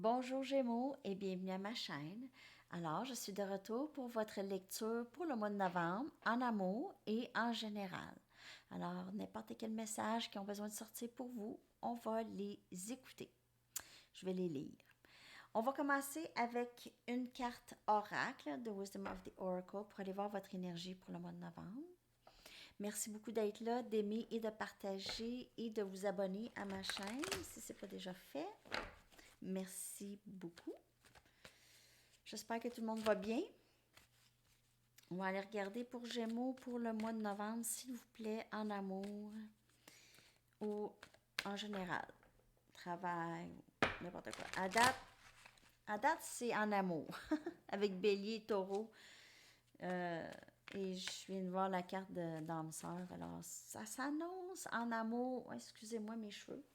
Bonjour Gémeaux et bienvenue à ma chaîne. Alors, je suis de retour pour votre lecture pour le mois de novembre, en amour et en général. Alors, n'importe quel message qui ont besoin de sortir pour vous, on va les écouter. Je vais les lire. On va commencer avec une carte oracle de Wisdom of the Oracle pour aller voir votre énergie pour le mois de novembre. Merci beaucoup d'être là, d'aimer et de partager et de vous abonner à ma chaîne si ce n'est pas déjà fait. Merci beaucoup. J'espère que tout le monde va bien. On va aller regarder pour Gémeaux pour le mois de novembre, s'il vous plaît, en amour ou en général. Travail, n'importe quoi. À date c'est en amour, avec Bélier, Taureau. Et je viens de voir la carte d'âme sœur. Alors, ça s'annonce en amour. Excusez-moi mes cheveux.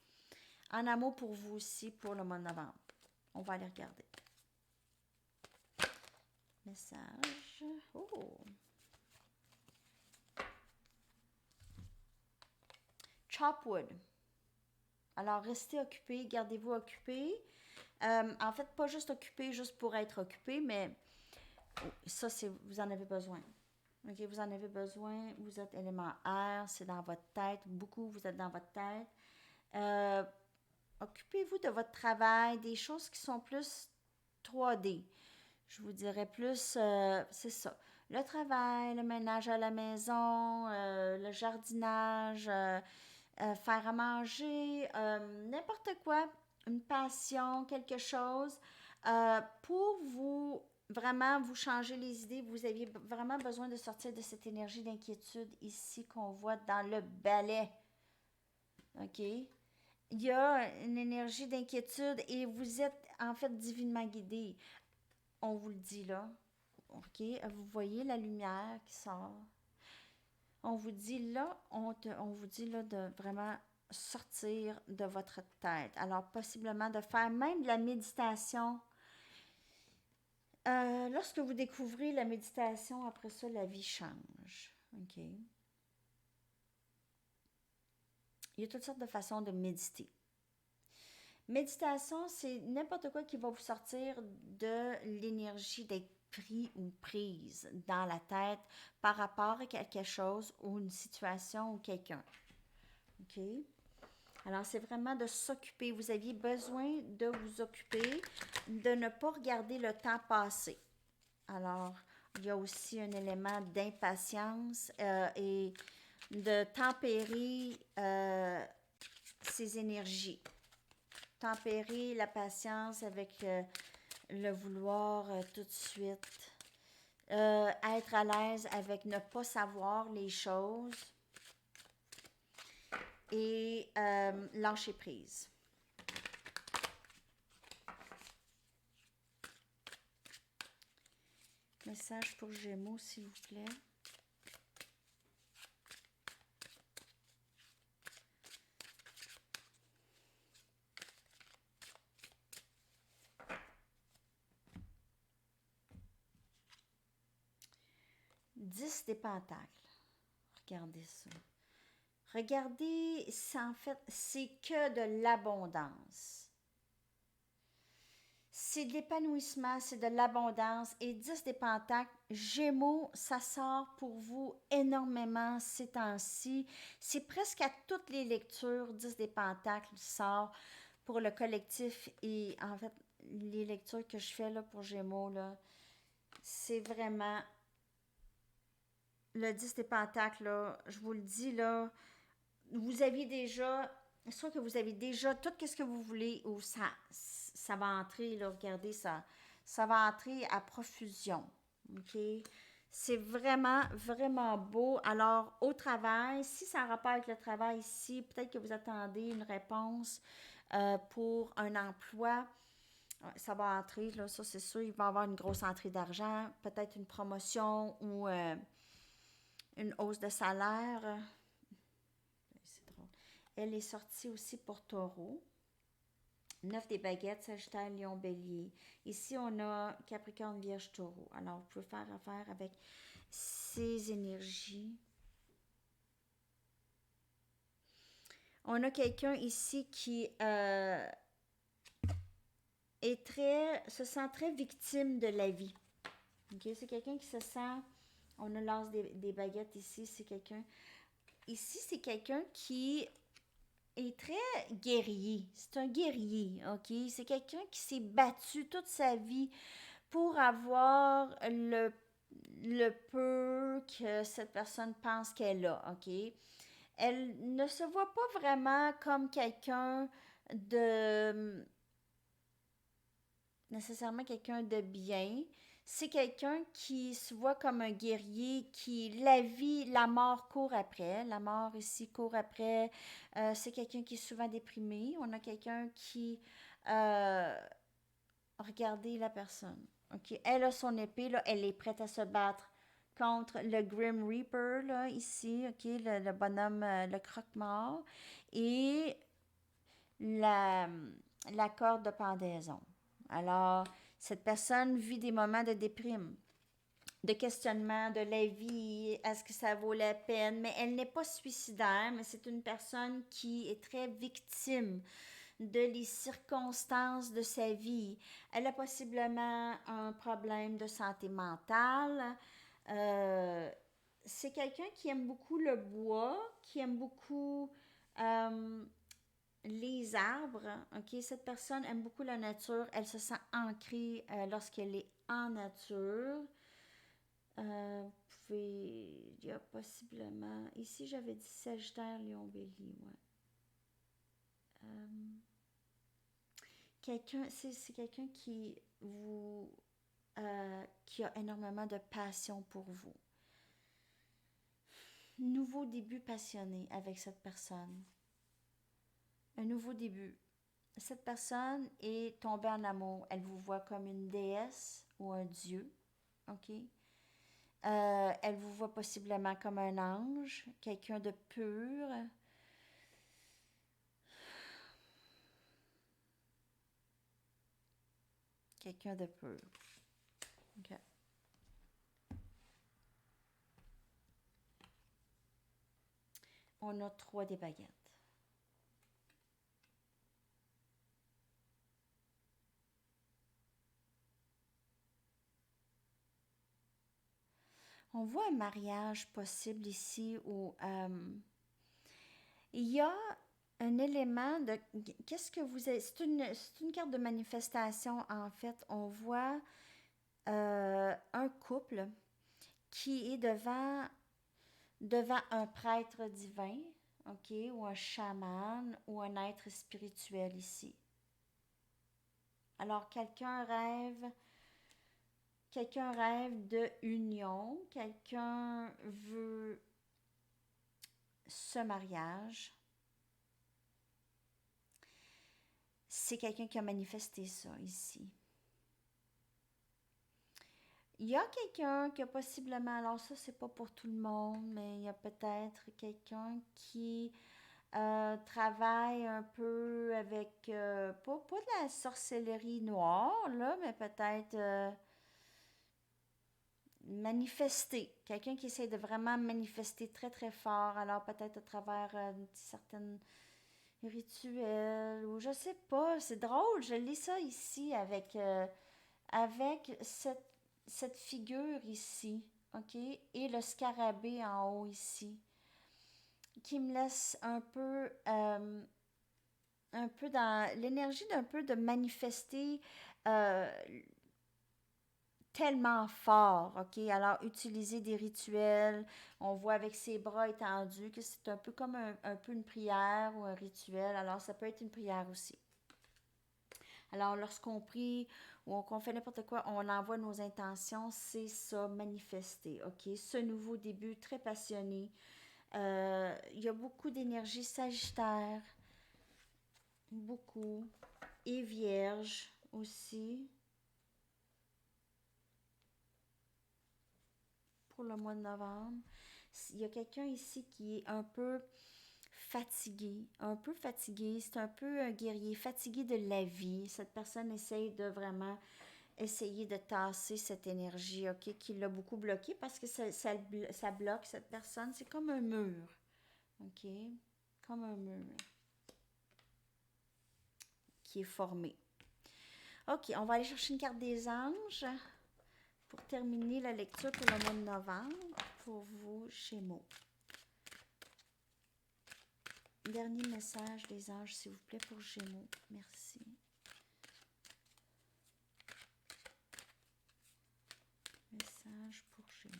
En amour pour vous aussi pour le mois de novembre. On va aller regarder. Message. Oh! Chopwood. Alors, restez occupé, gardez-vous occupé. En fait, pas juste occupé, juste pour être occupé, mais ça, vous en avez besoin. OK, vous en avez besoin. Vous êtes élément air, c'est dans votre tête. Beaucoup, vous êtes dans votre tête. Euh, Occupez-vous de votre travail, des choses qui sont plus 3D. Je vous dirais plus, c'est ça. Le travail, le ménage à la maison, le jardinage, faire à manger, n'importe quoi, une passion, quelque chose, pour vous vraiment vous changer les idées. Vous aviez vraiment besoin de sortir de cette énergie d'inquiétude ici qu'on voit dans le balai. OK? Il y a une énergie d'inquiétude et vous êtes en fait divinement guidé. On vous le dit là. OK? Vous voyez la lumière qui sort. On vous dit là, on vous dit là de vraiment sortir de votre tête. Alors, possiblement de faire même de la méditation. Lorsque vous découvrez la méditation, après ça, la vie change. OK? Il y a toutes sortes de façons de méditer. Méditation, c'est n'importe quoi qui va vous sortir de l'énergie d'être pris ou prise dans la tête par rapport à quelque chose ou une situation ou quelqu'un. OK? Alors, c'est vraiment de s'occuper. Vous aviez besoin de vous occuper, de ne pas regarder le temps passer. Alors, il y a aussi un élément d'impatience et de tempérer ses énergies. Tempérer la patience avec le vouloir tout de suite. Être à l'aise avec ne pas savoir les choses et lâcher prise. Message pour Gémeaux, s'il vous plaît. Dix des pentacles. Regardez ça. Regardez, en fait, c'est que de l'abondance. C'est de l'épanouissement, c'est de l'abondance. Et 10 des pentacles, Gémeaux, ça sort pour vous énormément ces temps-ci. C'est presque à toutes les lectures, 10 des pentacles sort pour le collectif. Et en fait, les lectures que je fais là, pour Gémeaux, là, c'est vraiment le 10 des pentacles, là, je vous le dis, là, vous aviez déjà, soit que vous avez déjà tout ce que vous voulez, ou ça va entrer, là, regardez, ça va entrer à profusion, OK? C'est vraiment, vraiment beau. Alors, au travail, si ça a rapport avec le travail ici, peut-être que vous attendez une réponse pour un emploi. Ouais, ça va entrer, là, ça c'est sûr. Il va y avoir une grosse entrée d'argent, peut-être une promotion ou une hausse de salaire. C'est drôle. Elle est sortie aussi pour Taureau. 9 des baguettes, Sagittaire, Lion, Bélier. Ici, on a Capricorne, Vierge, Taureau. Alors, vous pouvez faire affaire avec ces énergies. On a quelqu'un ici qui se sent très victime de la vie. Ok, c'est quelqu'un qui se sent, on a lance des baguettes ici, c'est quelqu'un, ici c'est quelqu'un qui est très guerrier, c'est un guerrier, ok, c'est quelqu'un qui s'est battu toute sa vie pour avoir le peu que cette personne pense qu'elle a, ok, elle ne se voit pas vraiment comme quelqu'un de nécessairement quelqu'un de bien. C'est quelqu'un qui se voit comme un guerrier, qui la vie, la mort court après. La mort ici court après. C'est quelqu'un qui est souvent déprimé. On a quelqu'un qui regardez la personne. Ok, elle a son épée là, elle est prête à se battre contre le Grim Reaper là ici. Ok, le bonhomme, le croque-mort et la, la corde de pendaison. Alors, cette personne vit des moments de déprime, de questionnement de la vie, est-ce que ça vaut la peine, mais elle n'est pas suicidaire, mais c'est une personne qui est très victime de les circonstances de sa vie. Elle a possiblement un problème de santé mentale. Euh, c'est quelqu'un qui aime beaucoup le bois, qui aime beaucoup euh, les arbres, ok, cette personne aime beaucoup la nature, elle se sent ancrée lorsqu'elle est en nature. Vous pouvez, il y a possiblement, ici j'avais dit Sagittaire, Lion, Bélier, ouais. Euh, c'est quelqu'un qui a énormément de passion pour vous. Nouveau début passionné avec cette personne. Un nouveau début. Cette personne est tombée en amour. Elle vous voit comme une déesse ou un dieu, ok? Elle vous voit possiblement comme un ange, quelqu'un de pur. Quelqu'un de pur. Ok. On a 3 des baguettes. On voit un mariage possible ici où il y a un élément de... Qu'est-ce que vous avez... C'est une carte de manifestation, en fait. On voit un couple qui est devant un prêtre divin, ok, ou un chaman, ou un être spirituel ici. Alors, quelqu'un rêve de union, quelqu'un veut ce mariage. C'est quelqu'un qui a manifesté ça ici. Il y a quelqu'un qui a possiblement, alors ça c'est pas pour tout le monde, mais il y a peut-être quelqu'un qui travaille un peu avec, pas de la sorcellerie noire, là, mais peut-être manifester. Quelqu'un qui essaie de vraiment manifester très très fort, alors peut-être à travers certaines rituels, ou je sais pas, c'est drôle, je lis ça ici avec cette figure ici, ok, et le scarabée en haut ici, qui me laisse un peu dans l'énergie d'un peu de manifester euh, tellement fort, ok? Alors, utiliser des rituels, on voit avec ses bras étendus que c'est un peu comme un peu une prière ou un rituel, alors ça peut être une prière aussi. Alors, lorsqu'on prie ou qu'on fait n'importe quoi, on envoie nos intentions, c'est ça, manifester, ok? Ce nouveau début très passionné. Il y a beaucoup d'énergie sagittaire, beaucoup, et vierge aussi, pour le mois de novembre. Il y a quelqu'un ici qui est un peu fatigué, un peu fatigué, c'est un peu un guerrier, fatigué de la vie. Cette personne essaye de vraiment essayer de tasser cette énergie, ok, qui l'a beaucoup bloqué parce que ça bloque cette personne. C'est comme un mur, ok, comme un mur qui est formé. OK, on va aller chercher une carte des anges pour terminer la lecture pour le mois de novembre pour vous, Gémeaux. Dernier message des anges, s'il vous plaît, pour Gémeaux. Merci. Message pour Gémeaux.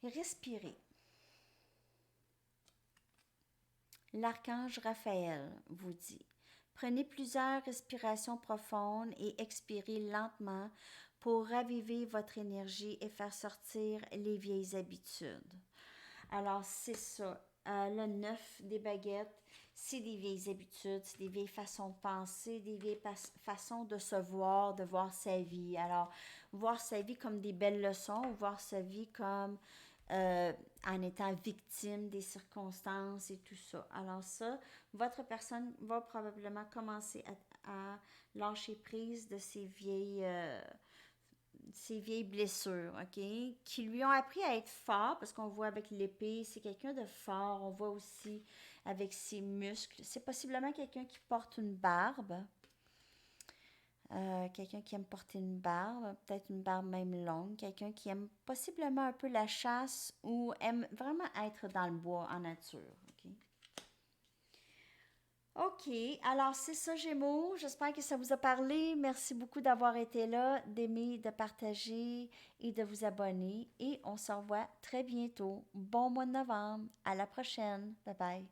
Et respirez. L'archange Raphaël vous dit, prenez plusieurs respirations profondes et expirez lentement pour raviver votre énergie et faire sortir les vieilles habitudes. Alors, c'est ça. Le 9 des baguettes, c'est des vieilles habitudes, c'est des vieilles façons de penser, des vieilles façons de se voir, de voir sa vie. Alors, voir sa vie comme des belles leçons ou voir sa vie comme en étant victime des circonstances et tout ça. Alors ça, votre personne va probablement commencer à lâcher prise de ces vieilles blessures, OK? Qui lui ont appris à être fort, parce qu'on voit avec l'épée, c'est quelqu'un de fort. On voit aussi avec ses muscles. C'est possiblement quelqu'un qui porte une barbe. Quelqu'un qui aime porter une barbe, peut-être une barbe même longue. Quelqu'un qui aime possiblement un peu la chasse ou aime vraiment être dans le bois en nature, OK? OK, alors c'est ça, Gémeaux. J'espère que ça vous a parlé. Merci beaucoup d'avoir été là, d'aimer, de partager et de vous abonner. Et on se revoit très bientôt. Bon mois de novembre. À la prochaine. Bye bye.